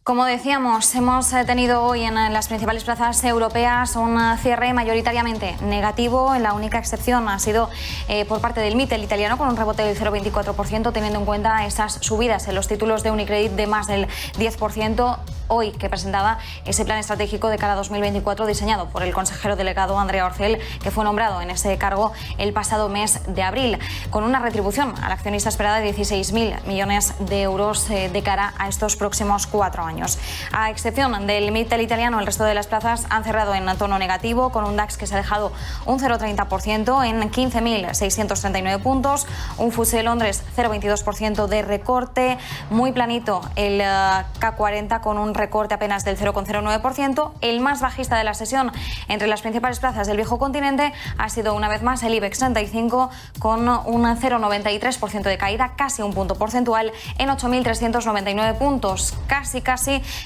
Como decíamos, hemos tenido hoy en las principales plazas europeas un cierre mayoritariamente negativo. La única excepción ha sido por parte del MIT, el italiano, con un rebote del 0,24%, teniendo en cuenta esas subidas en los títulos de Unicredit de más del 10%. Hoy, que presentaba ese plan estratégico de cara a 2024 diseñado por el consejero delegado Andrea Orcel, que fue nombrado en ese cargo el pasado mes de abril, con una retribución al accionista esperada de 16.000 millones de euros de cara a estos próximos 4 años. A excepción del MIT, el italiano, el resto de las plazas han cerrado en tono negativo, con un DAX que se ha dejado un 0,30% en 15.639 puntos, un FTSE de Londres 0,22% de recorte, muy planito el K40 con un recorte apenas del 0,09%. El más bajista de la sesión entre las principales plazas del viejo continente ha sido una vez más el IBEX 35 con un 0,93% de caída, casi un punto porcentual en 8.399 puntos, casi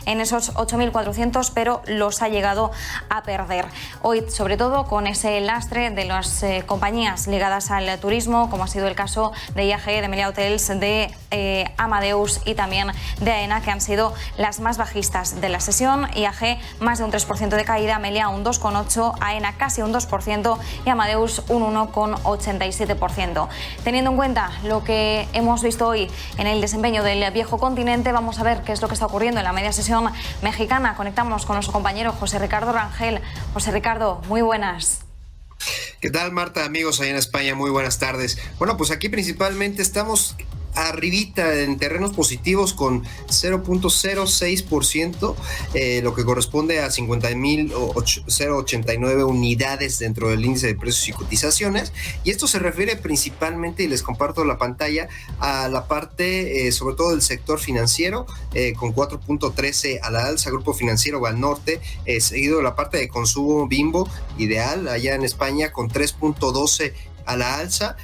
en esos 8.400, pero los ha llegado a perder. Hoy, sobre todo, con ese lastre de las compañías ligadas al turismo, como ha sido el caso de IAG, de Meliá Hotels, de Amadeus y también de AENA, que han sido las más bajistas de la sesión. IAG más de un 3% de caída, Meliá un 2,8%, AENA casi un 2% y Amadeus un 1,87%. Teniendo en cuenta lo que hemos visto hoy en el desempeño del viejo continente, vamos a ver qué es lo que está ocurriendo en la media sesión mexicana. Conectamos con nuestro compañero José Ricardo Rangel. José Ricardo, muy buenas. ¿Qué tal, Marta? Amigos allá en España, muy buenas tardes. Bueno, pues aquí principalmente estamos arribita en terrenos positivos con 0.06%, lo que corresponde a 50.089 unidades dentro del índice de precios y cotizaciones, y esto se refiere principalmente, y les comparto la pantalla, a la parte sobre todo del sector financiero, con 4.13 a la alza, Grupo Financiero Banorte, seguido de la parte de consumo Bimbo, Ideal, allá en España, con 3.12 a la alza,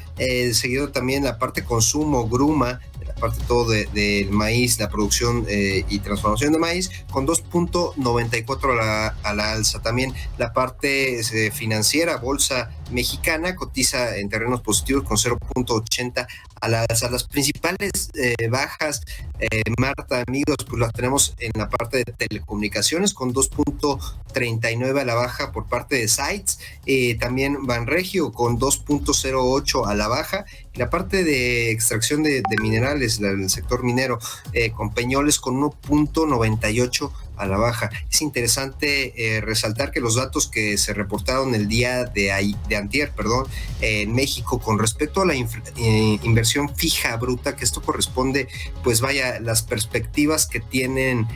seguido también la parte consumo, Gruma, la parte todo del maíz, la producción y transformación de maíz, con 2.94 a la alza. También la parte financiera, Bolsa Mexicana, cotiza en terrenos positivos con 0.80 a la alza. Las principales bajas, Marta, amigos, pues las tenemos en la parte de telecomunicaciones con 2.39 a la baja por parte de Sites, también Banregio con 2.08 a la baja, y la parte de extracción de minerales, el sector minero, con Peñoles con 1.98 a la baja. Es interesante resaltar que los datos que se reportaron el día de antier, en México con respecto a la inversión fija bruta, que esto corresponde, pues vaya, las perspectivas que tienen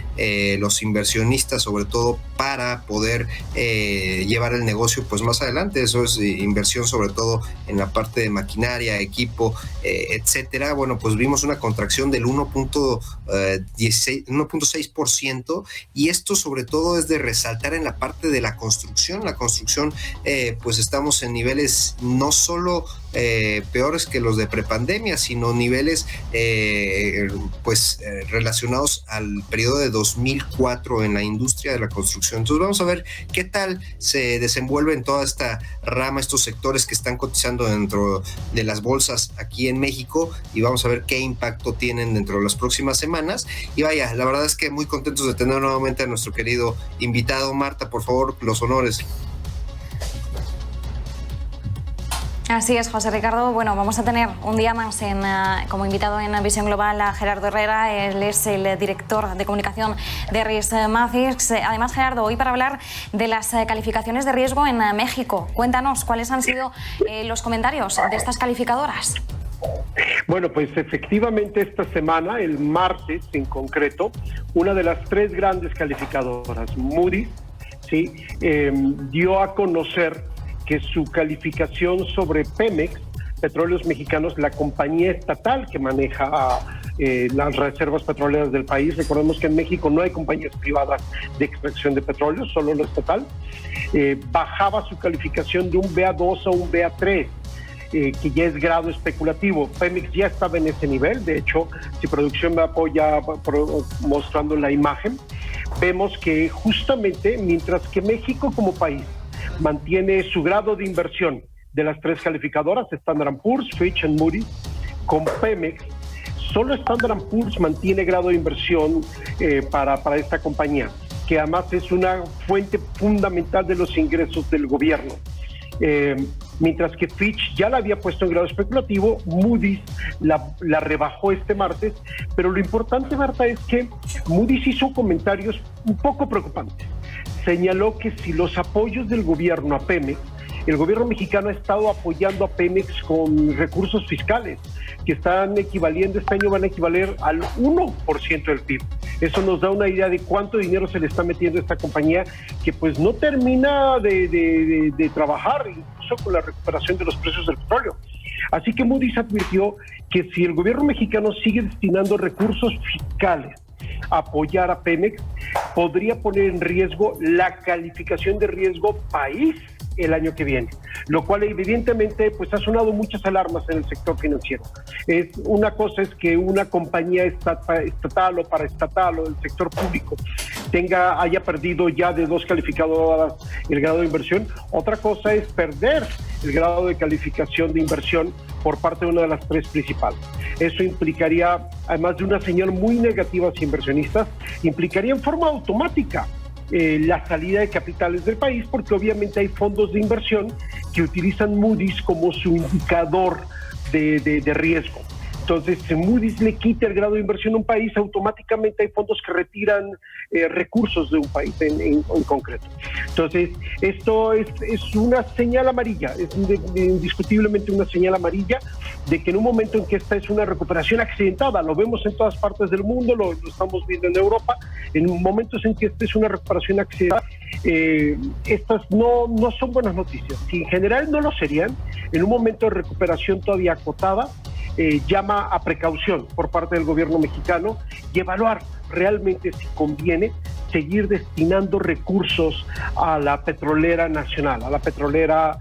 los inversionistas, sobre todo para poder llevar el negocio pues más adelante. Eso es inversión sobre todo en la parte de maquinaria, equipo, etcétera. Bueno, pues vimos una contracción del 1.6%, y esto sobre todo es de resaltar en la parte de la construcción. La construcción, pues estamos en niveles no solo peores que los de prepandemia, sino niveles relacionados al periodo de 2004 en la industria de la construcción. Entonces vamos a ver qué tal se desenvuelve en toda esta rama, estos sectores que están cotizando dentro de las bolsas aquí en México, y vamos a ver qué impacto tienen dentro de las próximas semanas. Y vaya, la verdad es que muy contentos de tener nuevamente a nuestro querido invitado. Marta, por favor, los honores. Así es, José Ricardo. Bueno, vamos a tener un día más como invitado en Visión Global a Gerardo Herrera. Él es el director de comunicación de Risk Matrix. Además, Gerardo, hoy para hablar de las calificaciones de riesgo en México. Cuéntanos cuáles han sido los comentarios de estas calificadoras. Bueno, pues efectivamente esta semana, el martes en concreto, una de las 3 grandes calificadoras, Moody's, ¿sí? Dio a conocer que su calificación sobre Pemex, Petróleos Mexicanos, la compañía estatal que maneja las reservas petroleras del país. Recordemos que en México no hay compañías privadas de extracción de petróleo, solo lo estatal. Bajaba su calificación de un BA2 a un BA3. Que ya es grado especulativo. Pemex ya estaba en ese nivel. De hecho, si producción me apoya mostrando la imagen, vemos que justamente mientras que México como país mantiene su grado de inversión de las 3 calificadoras, Standard & Poor's, Fitch y Moody's, con Pemex Solo Standard & Poor's mantiene grado de inversión para esta compañía, que además es una fuente fundamental de los ingresos del gobierno. Mientras que Fitch ya la había puesto en grado especulativo, Moody's la rebajó este martes, pero lo importante, Marta, es que Moody's hizo comentarios un poco preocupantes. Señaló que si los apoyos del gobierno a Pemex, el gobierno mexicano ha estado apoyando a Pemex con recursos fiscales que están equivaliendo, este año van a equivaler al 1% del PIB. Eso nos da una idea de cuánto dinero se le está metiendo a esta compañía que pues no termina de trabajar, incluso con la recuperación de los precios del petróleo. Así que Moody's advirtió que si el gobierno mexicano sigue destinando recursos fiscales a apoyar a Pemex, podría poner en riesgo la calificación de riesgo país el año que viene, lo cual evidentemente pues ha sonado muchas alarmas en el sector financiero. Una cosa es que una compañía estatal o paraestatal o del sector público haya perdido ya de 2 calificadoras el grado de inversión. Otra cosa es perder el grado de calificación de inversión por parte de una de las 3 principales. Eso implicaría, además de una señal muy negativa hacia inversionistas, implicaría en forma automática la salida de capitales del país, porque obviamente hay fondos de inversión que utilizan Moody's como su indicador de riesgo. Entonces, si Moody's le quita el grado de inversión a un país, automáticamente hay fondos que retiran recursos de un país en concreto. Entonces, esto es una señal amarilla, es indiscutiblemente una señal amarilla de que en un momento en que esta es una recuperación accidentada, lo vemos en todas partes del mundo, lo estamos viendo en Europa, en momentos en que esta es una recuperación accidentada, estas no son buenas noticias. Si en general no lo serían, en un momento de recuperación todavía acotada, llama a precaución por parte del gobierno mexicano y evaluar realmente si conviene seguir destinando recursos a la petrolera nacional, a la petrolera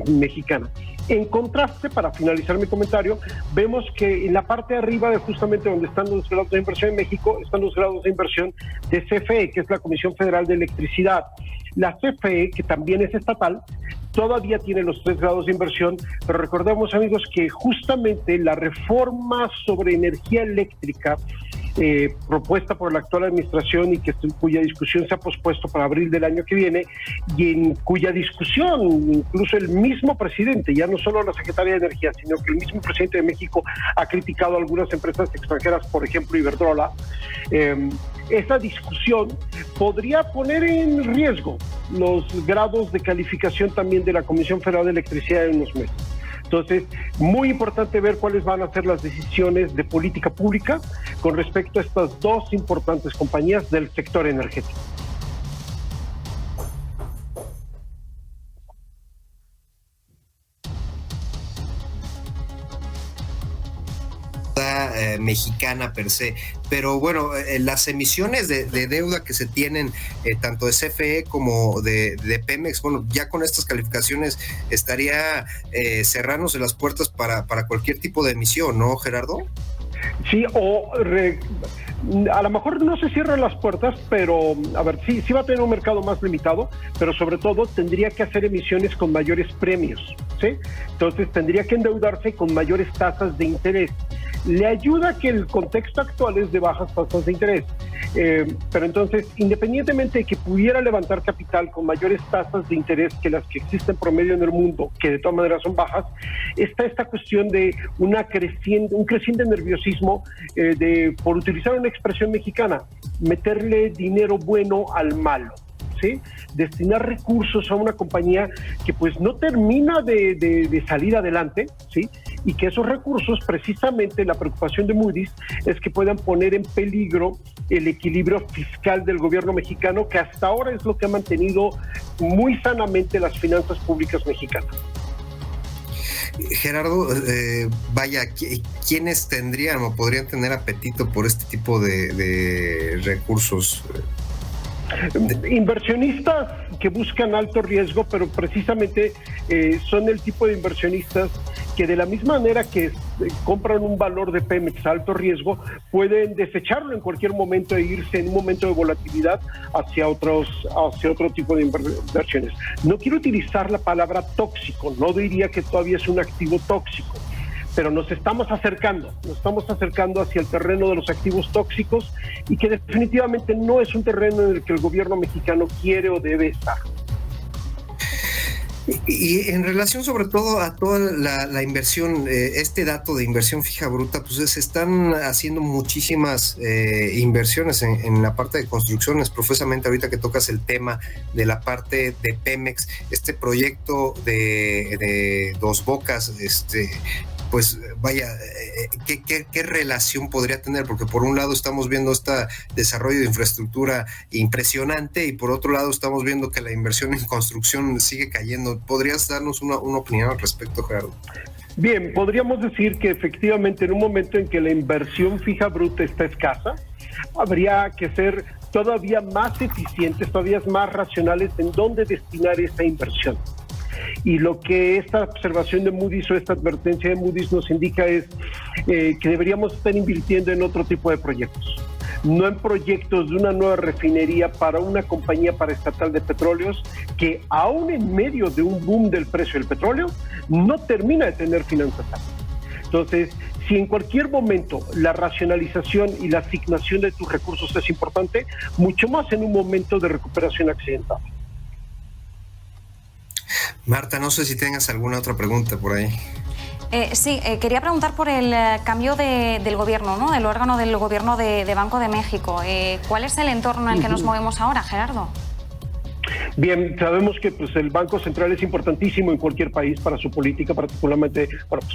mexicana. En contraste, para finalizar mi comentario, vemos que en la parte de arriba de justamente donde están los grados de inversión en México, están los grados de inversión de CFE, que es la Comisión Federal de Electricidad. La CFE, que también es estatal, todavía tiene los 3 grados de inversión, pero recordemos, amigos, que justamente la reforma sobre energía eléctrica propuesta por la actual administración y cuya discusión se ha pospuesto para abril del año que viene, y en cuya discusión incluso el mismo presidente, ya no solo la secretaria de Energía, sino que el mismo presidente de México ha criticado a algunas empresas extranjeras, por ejemplo Iberdrola. Esa discusión podría poner en riesgo los grados de calificación también de la Comisión Federal de Electricidad en unos meses. Entonces, muy importante ver cuáles van a ser las decisiones de política pública con respecto a estas 2 importantes compañías del sector energético. Mexicana per se, pero bueno, las emisiones de deuda que se tienen tanto de CFE como de Pemex, bueno, ya con estas calificaciones estaría cerrándose las puertas para cualquier tipo de emisión, ¿no, Gerardo? Sí, a lo mejor no se cierran las puertas, pero a ver, sí va a tener un mercado más limitado, pero sobre todo tendría que hacer emisiones con mayores premios, ¿sí? Entonces tendría que endeudarse con mayores tasas de interés. Le ayuda que el contexto actual es de bajas tasas de interés, pero entonces, independientemente de que pudiera levantar capital con mayores tasas de interés que las que existen promedio en el mundo, que de todas maneras son bajas, está esta cuestión de un creciente nerviosismo por utilizar una expresión mexicana, meterle dinero bueno al malo. ¿Sí? Destinar recursos a una compañía que pues no termina de salir adelante, ¿sí? Y que esos recursos, precisamente la preocupación de Moody's es que puedan poner en peligro el equilibrio fiscal del gobierno mexicano, que hasta ahora es lo que ha mantenido muy sanamente las finanzas públicas mexicanas. Gerardo, vaya, ¿quiénes tendrían o podrían tener apetito por este tipo de recursos? Inversionistas que buscan alto riesgo, pero precisamente son el tipo de inversionistas que de la misma manera que compran un valor de Pemex a alto riesgo, pueden desecharlo en cualquier momento e irse en un momento de volatilidad hacia otro tipo de inversiones. No quiero utilizar la palabra tóxico, no diría que todavía es un activo tóxico, pero nos estamos acercando hacia el terreno de los activos tóxicos y que definitivamente no es un terreno en el que el gobierno mexicano quiere o debe estar. Y en relación sobre todo a toda la inversión, este dato de inversión fija bruta, pues se están haciendo muchísimas inversiones en la parte de construcciones, profusamente ahorita que tocas el tema de la parte de Pemex, este proyecto de Dos Bocas, pues vaya, ¿qué relación podría tener? Porque por un lado estamos viendo este desarrollo de infraestructura impresionante y por otro lado estamos viendo que la inversión en construcción sigue cayendo. ¿Podrías darnos una opinión al respecto, Gerardo? Bien, podríamos decir que efectivamente en un momento en que la inversión fija bruta está escasa, habría que ser todavía más eficientes, todavía más racionales en dónde destinar esa inversión. Y lo que esta observación de Moody's o esta advertencia de Moody's nos indica es que deberíamos estar invirtiendo en otro tipo de proyectos, no en proyectos de una nueva refinería para una compañía paraestatal de petróleos que aún en medio de un boom del precio del petróleo no termina de tener finanzas sanas. Entonces, si en cualquier momento la racionalización y la asignación de tus recursos es importante, mucho más en un momento de recuperación accidentada. Marta, no sé si tengas alguna otra pregunta por ahí. Sí, quería preguntar por el cambio del gobierno, ¿no? Del órgano del gobierno de Banco de México. ¿Cuál es el entorno en el que nos movemos ahora, Gerardo? Bien, sabemos que pues, el Banco Central es importantísimo en cualquier país para su política, particularmente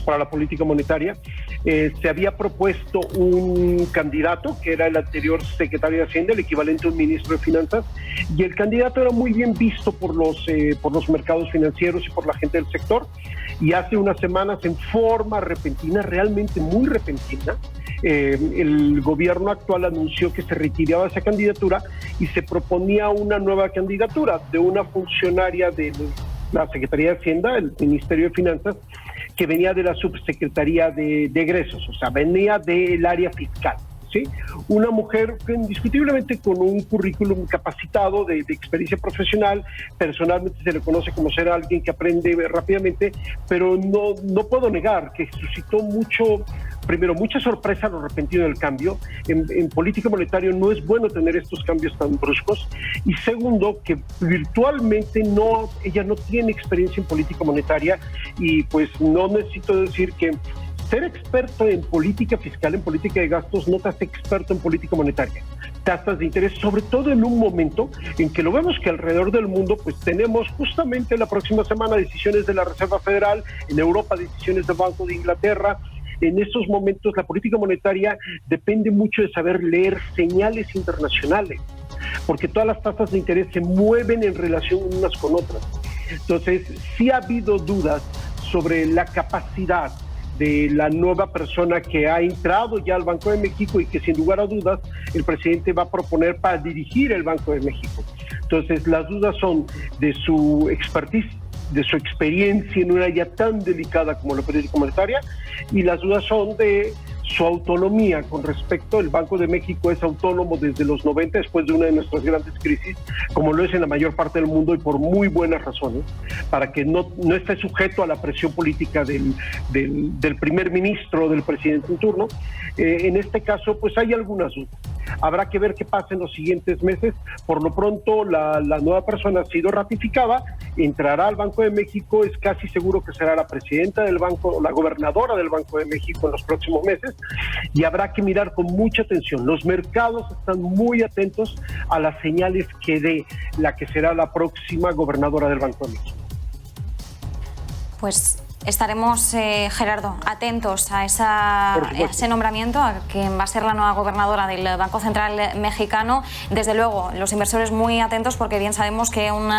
para la política monetaria. Se había propuesto un candidato, que era el anterior secretario de Hacienda, el equivalente a un ministro de Finanzas, y el candidato era muy bien visto por los mercados financieros y por la gente del sector, y hace unas semanas, en forma repentina, realmente muy repentina, el gobierno actual anunció que se retiraba esa candidatura y se proponía una nueva candidatura de una funcionaria de la Secretaría de Hacienda, el Ministerio de Finanzas, que venía de la Subsecretaría de Egresos, o sea, venía del área fiscal. ¿Sí? Una mujer indiscutiblemente con un currículum capacitado de experiencia profesional, personalmente se le conoce como ser alguien que aprende rápidamente, pero no puedo negar que suscitó mucha sorpresa lo repentino del cambio. En política monetaria no es bueno tener estos cambios tan bruscos, y segundo, que virtualmente ella no tiene experiencia en política monetaria, y pues no necesito decir que ser experto en política fiscal, en política de gastos, no te hace experto en política monetaria. Tasas de interés, sobre todo en un momento en que lo vemos que alrededor del mundo pues tenemos justamente la próxima semana decisiones de la Reserva Federal, en Europa decisiones del Banco de Inglaterra. En estos momentos la política monetaria depende mucho de saber leer señales internacionales, porque todas las tasas de interés se mueven en relación unas con otras. Entonces, sí ha habido dudas sobre la capacidad de la nueva persona que ha entrado ya al Banco de México y que sin lugar a dudas el presidente va a proponer para dirigir el Banco de México. Entonces las dudas son de su expertise, de su experiencia en un área tan delicada como la política monetaria, y las dudas son de su autonomía con respecto. El Banco de México es autónomo desde los 90, después de una de nuestras grandes crisis, como lo es en la mayor parte del mundo, y por muy buenas razones, para que no esté sujeto a la presión política del primer ministro o del presidente en turno. En este caso, pues hay algunas dudas. Habrá que ver qué pasa en los siguientes meses. Por lo pronto, la nueva persona ha sido ratificada, entrará al Banco de México, es casi seguro que será la presidenta del banco, la gobernadora del Banco de México en los próximos meses, y habrá que mirar con mucha atención. Los mercados están muy atentos a las señales que dé la que será la próxima gobernadora del Banco de México. Pues estaremos, Gerardo, atentos a ese nombramiento, a quien va a ser la nueva gobernadora del Banco Central mexicano. Desde luego, los inversores muy atentos, porque bien sabemos que un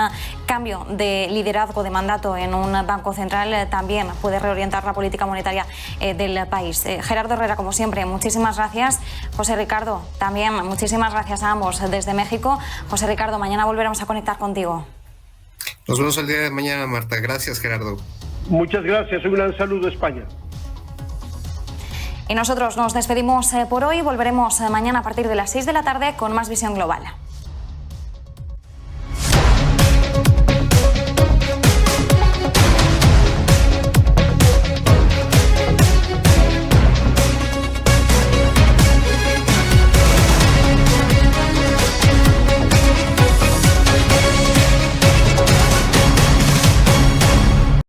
cambio de liderazgo, de mandato en un Banco Central también puede reorientar la política monetaria del país. Gerardo Herrera, como siempre, muchísimas gracias. José Ricardo, también muchísimas gracias a ambos desde México. José Ricardo, mañana volveremos a conectar contigo. Nos vemos el día de mañana, Marta. Gracias, Gerardo. Muchas gracias, un gran saludo a España. Y nosotros nos despedimos por hoy, volveremos mañana a partir de las 6 de la tarde con más Visión Global.